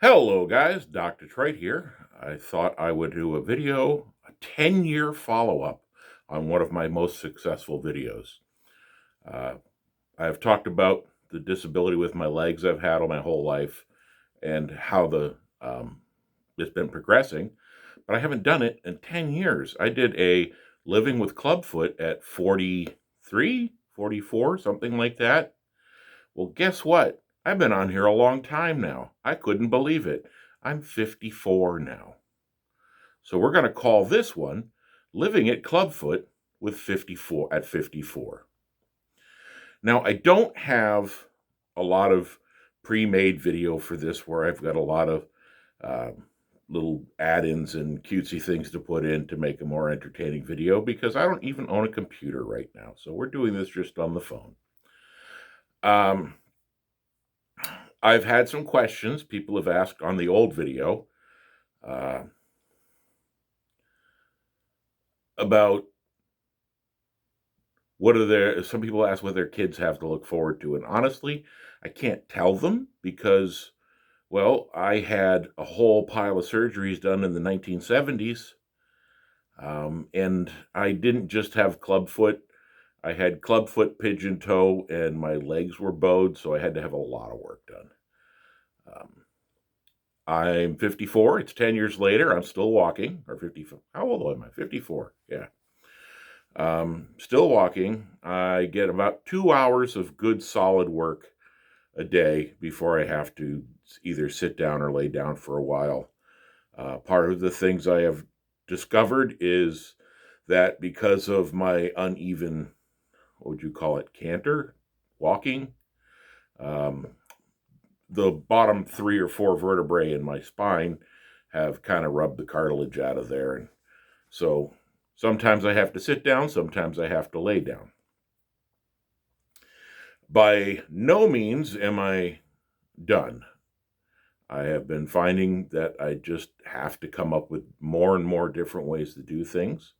Hello guys, Dr. Trite here. I thought I would do a video, a 10-year follow-up on one of my most successful videos. Uh, I've talked about the disability with my legs I've had all my whole life and how it's been progressing, but I haven't done it in 10 years. I did a living with clubfoot at 43, 44, something like that. Well, guess what? I've been on here a long time now. I couldn't believe it. I'm 54 now. So we're going to call this one Living at Clubfoot with 54 at 54. Now, I don't have a lot of pre-made video for this where I've got a lot of uh, little add-ins and cutesy things to put in to make a more entertaining video because I don't even own a computer right now. So we're doing this just on the phone. I've had some questions people have asked on the old video about some people ask what their kids have to look forward to. And honestly, I can't tell them because, well, I had a whole pile of surgeries done in the 1970s. And I didn't just have clubfoot. I had clubfoot, pigeon toe, and my legs were bowed, so I had to have a lot of work done. I'm 54. It's 10 years later. I'm still walking. Or 54. How old am I? 54. Yeah. Still walking. I get about 2 hours of good solid work a day before I have to either sit down or lay down for a while. Part of the things I have discovered is that because of my uneven, what would you call it, canter, walking, the bottom 3 or 4 vertebrae in my spine have kind of rubbed the cartilage out of there. And so sometimes I have to sit down, sometimes I have to lay down. By no means am I done. I have been finding that I just have to come up with more and more different ways to do things.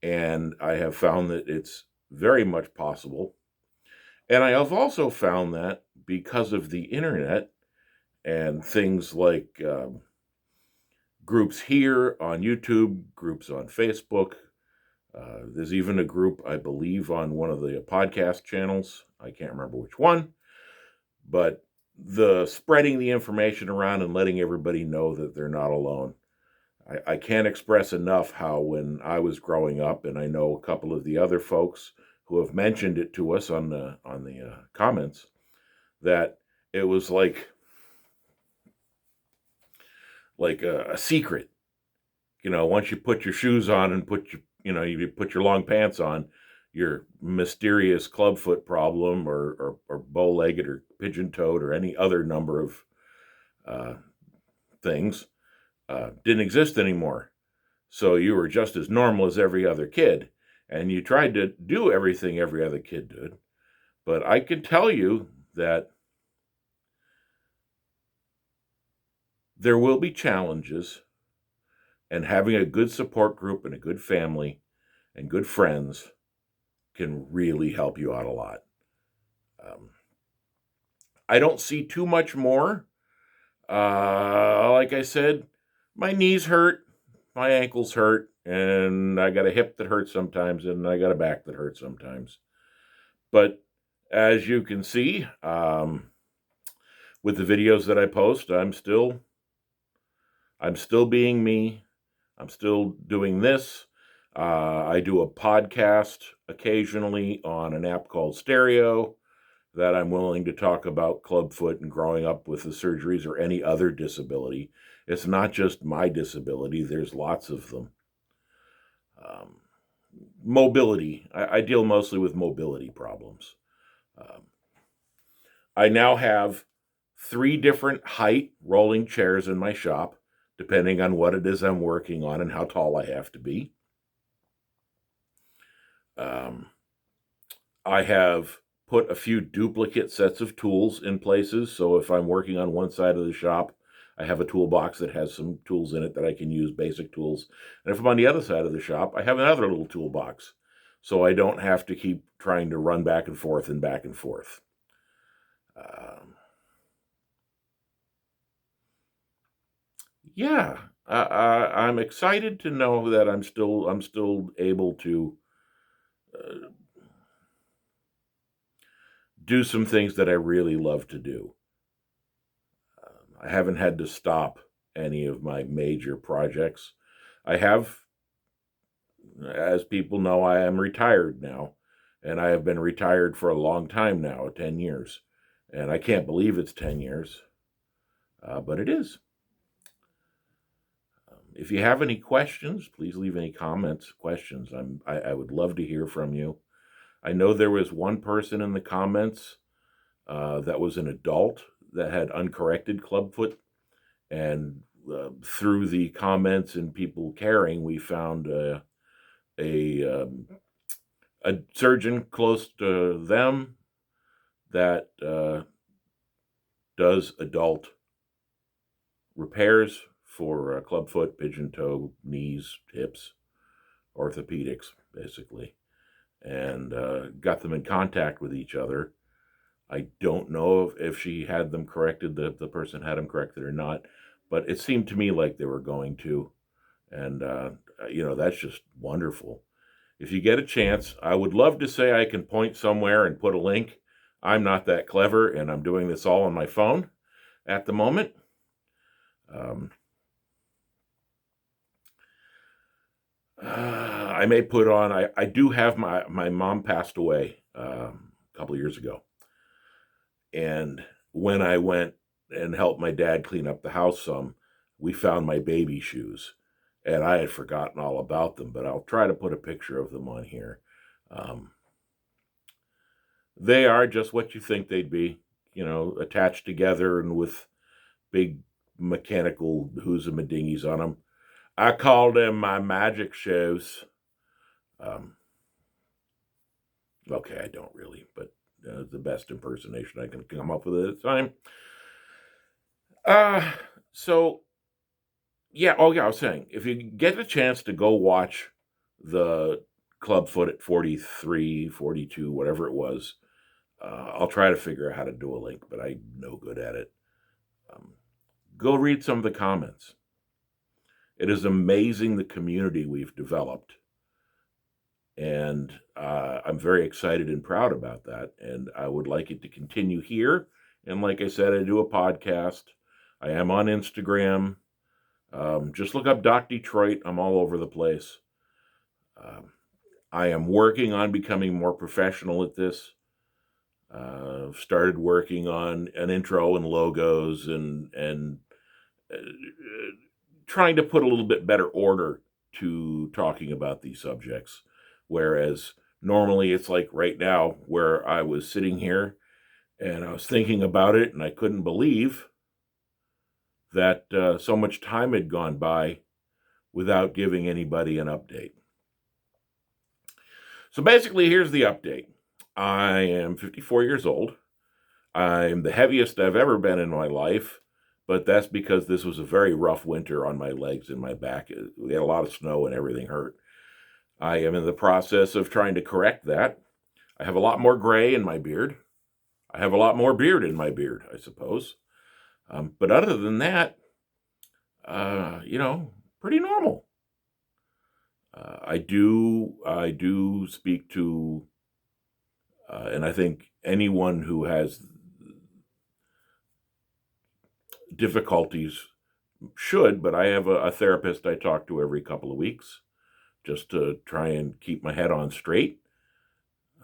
And I have found that it's very much possible. And I have also found that because of the internet and things like groups here on YouTube, groups on Facebook, there's even a group, I believe, on one of the podcast channels. I can't remember which one. But the spreading the information around and letting everybody know that they're not alone. I can't express enough how when I was growing up, and I know a couple of the other folks who have mentioned it to us on the comments, that it was like a secret. You know, once you put your shoes on and you put your long pants on, your mysterious clubfoot problem or bow-legged or pigeon-toed or any other number of things didn't exist anymore. So you were just as normal as every other kid, and you tried to do everything every other kid did. But I can tell you that there will be challenges, and having a good support group and a good family and good friends can really help you out a lot. I don't see too much more. Like I said, my knees hurt, my ankles hurt, and I got a hip that hurts sometimes, and I got a back that hurts sometimes. But as you can see, with the videos that I post, I'm still being me. I'm still doing this. I do a podcast occasionally on an app called Stereo that I'm willing to talk about clubfoot and growing up with the surgeries or any other disability. It's not just my disability. There's lots of them. Mobility. I deal mostly with mobility problems. I now have 3 different height rolling chairs in my shop, depending on what it is I'm working on and how tall I have to be. I have put a few duplicate sets of tools in places, so if I'm working on one side of the shop, I have a toolbox that has some tools in it that I can use, basic tools. And if I'm on the other side of the shop, I have another little toolbox, so I don't have to keep trying to run back and forth and back and forth. yeah, I'm excited to know that I'm still able to uh, do some things that I really love to do. I haven't had to stop any of my major projects. I have, as people know, I am retired now, and I have been retired for a long time now, 10 years. And I can't believe it's 10 years, but it is. If you have any questions, please leave any comments, questions. I would love to hear from you. I know there was one person in the comments that was an adult that had uncorrected clubfoot, and through the comments and people caring, we found a a surgeon close to them that does adult repairs for clubfoot, pigeon toe, knees, hips, orthopedics, basically, and got them in contact with each other. I don't know if she had them corrected, the person had them corrected or not, but it seemed to me like they were going to. And, that's just wonderful. If you get a chance, I would love to say I can point somewhere and put a link. I'm not that clever, and I'm doing this all on my phone at the moment. Um, I may put on, I do have my mom passed away a couple of years ago. And when I went and helped my dad clean up the house some, we found my baby shoes. And I had forgotten all about them, but I'll try to put a picture of them on here. Um, they are just what you think they'd be, attached together and with big mechanical who's-a-madingies on them. I call them my magic shoes. Um, okay, I don't really, but the best impersonation I can come up with at the time. Uh, so yeah, oh yeah, I was saying, if you get a chance to go watch the clubfoot at 43, 42, whatever it was, I'll try to figure out how to do a link, but I'm no good at it. Um, go read some of the comments. It is amazing the community we've developed, and I'm very excited and proud about that, and I would like it to continue here. And like I said, I do a podcast. I am on Instagram. Just look up Doc Detroit. I'm all over the place. I am working on becoming more professional at this. Started working on an intro and logos and uh, trying to put a little bit better order to talking about these subjects. Whereas normally it's like right now where I was sitting here and I was thinking about it and I couldn't believe that so much time had gone by without giving anybody an update. So basically, here's the update. I am 54 years old. I'm the heaviest I've ever been in my life, but that's because this was a very rough winter on my legs and my back. We had a lot of snow and everything hurt. I am in the process of trying to correct that. I have a lot more gray in my beard. I have a lot more beard in my beard, I suppose. But other than that, pretty normal. I do speak to, and I think anyone who has difficulties should, but I have a therapist I talk to every couple of weeks just to try and keep my head on straight.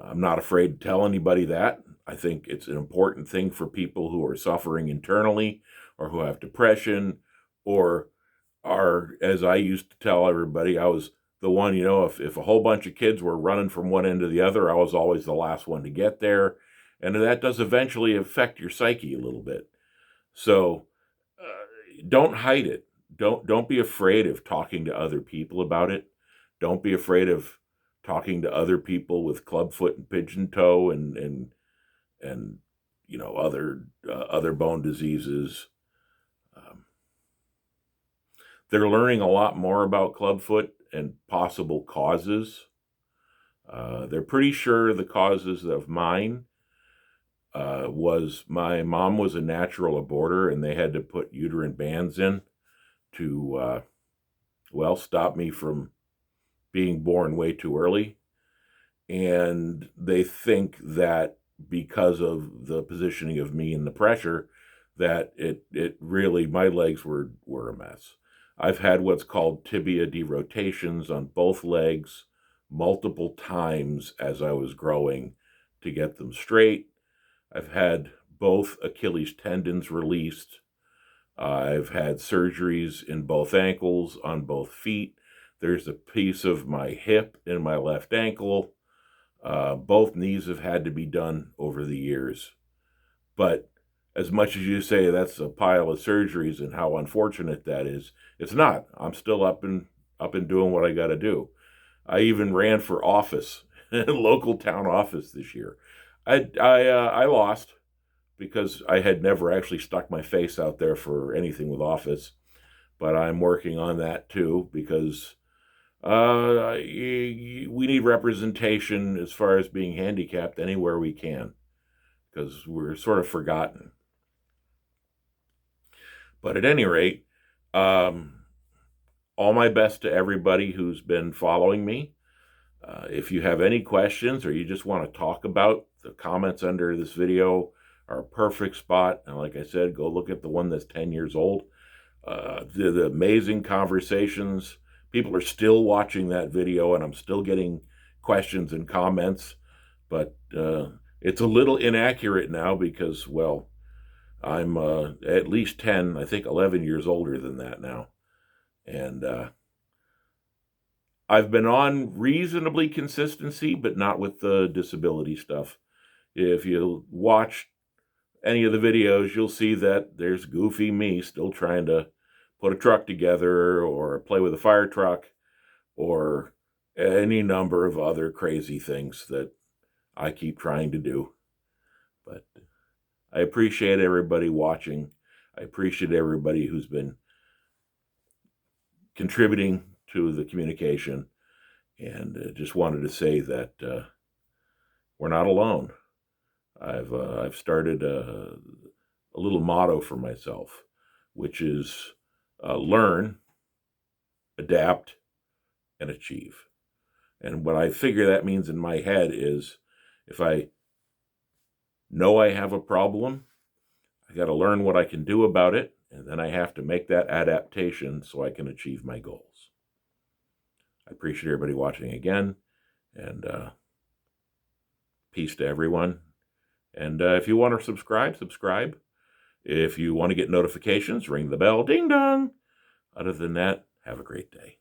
I'm not afraid to tell anybody that. I think it's an important thing for people who are suffering internally or who have depression or are, as I used to tell everybody, I was the one, if a whole bunch of kids were running from one end to the other, I was always the last one to get there. And that does eventually affect your psyche a little bit. So don't hide it. Don't be afraid of talking to other people about it. Don't be afraid of talking to other people with clubfoot and pigeon toe and other bone diseases. Um, they're learning a lot more about clubfoot and possible causes. They're pretty sure the causes of mine was my mom was a natural aborter and they had to put uterine bands in to, well, stop me from being born way too early. And they think that because of the positioning of me and the pressure, that it really, my legs were a mess. I've had what's called tibia derotations on both legs multiple times as I was growing to get them straight. I've had both Achilles tendons released. I've had surgeries in both ankles, on both feet. There's a piece of my hip in my left ankle. Both knees have had to be done over the years. But as much as you say that's a pile of surgeries and how unfortunate that is, it's not. I'm still up and doing what I got to do. I even ran for office, local town office this year. I lost because I had never actually stuck my face out there for anything with office. But I'm working on that too, because we need representation as far as being handicapped anywhere we can, because we're sort of forgotten. But at any rate, all my best to everybody who's been following me. If you have any questions or you just want to talk about, the comments under this video are a perfect spot. And like I said, go look at the one that's 10 years old. The amazing conversations. People are still watching that video, and I'm still getting questions and comments. But it's a little inaccurate now because, well, I'm at least 10, I think 11 years older than that now. And I've been on reasonably consistency, but not with the disability stuff. If you watch any of the videos, you'll see that there's goofy me still trying to put a truck together or play with a fire truck or any number of other crazy things that I keep trying to do. But I appreciate everybody watching. I appreciate everybody who's been contributing to the communication, and just wanted to say that we're not alone. I've started a little motto for myself, which is learn, adapt, and achieve. And what I figure that means in my head is, if I know I have a problem, I got to learn what I can do about it, and then I have to make that adaptation so I can achieve my goals. I appreciate everybody watching again, and peace to everyone. And if you want to subscribe, subscribe. If you want to get notifications, ring the bell, ding dong. Other than that, have a great day.